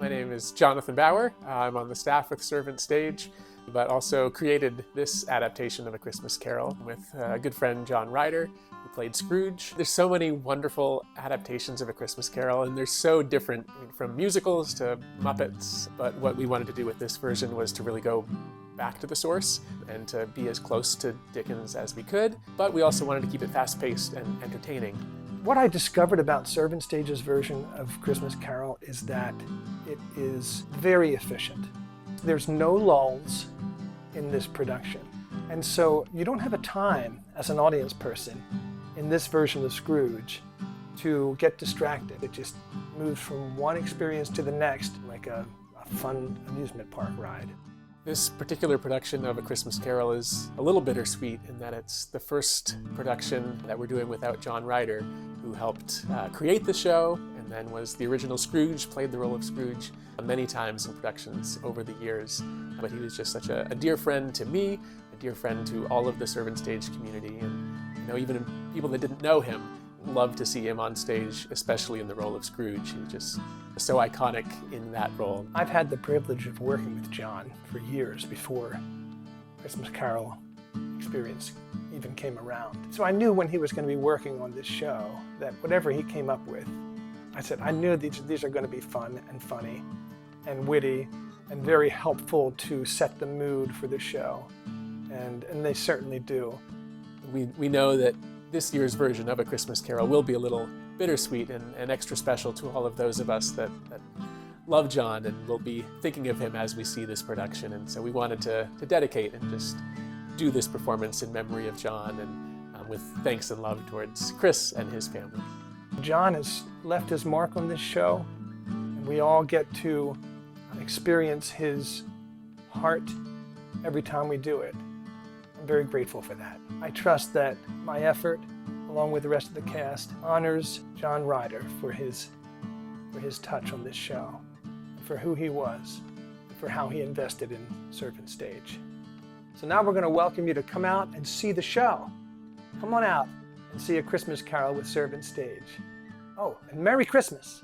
My name is Jonathan Bauer. I'm on the staff with Servant Stage, but also created this adaptation of A Christmas Carol with a good friend, John Ryder, who played Scrooge. There's so many wonderful adaptations of A Christmas Carol, and they're so different, from musicals to Muppets. But what we wanted to do with this version was to really go back to the source and to be as close to Dickens as we could, but we also wanted to keep it fast-paced and entertaining. What I discovered about Servant Stage's version of Christmas Carol is that it is very efficient. There's no lulls in this production. And so you don't have a time as an audience person in this version of Scrooge to get distracted. It just moves from one experience to the next like a fun amusement park ride. This particular production of A Christmas Carol is a little bittersweet in that it's the first production that we're doing without John Ryder, who helped create the show and then was the original Scrooge, played the role of Scrooge many times in productions over the years. But he was just such a dear friend to me, a dear friend to all of the Servant Stage community, and even people that didn't know him loved to see him on stage, especially in the role of Scrooge. He was just so iconic in that role. I've had the privilege of working with John for years before Christmas Carol experience even came around. So I knew when he was going to be working on this show that whatever he came up with, I said, I knew these are going to be fun and funny and witty and very helpful to set the mood for the show. And they certainly do. We know that this year's version of A Christmas Carol will be a little bittersweet and extra special to all of those of us that love John and will be thinking of him as we see this production. And so we wanted to dedicate and just do this performance in memory of John and with thanks and love towards Chris and his family. John has left his mark on this show, and we all get to experience his heart every time we do it. I'm very grateful for that. I trust that my effort, along with the rest of the cast, honors John Ryder for his touch on this show, for who he was, for how he invested in Servant Stage. So now we're going to welcome you to come out and see the show. Come on out and see A Christmas Carol with Servant Stage. Oh, and Merry Christmas!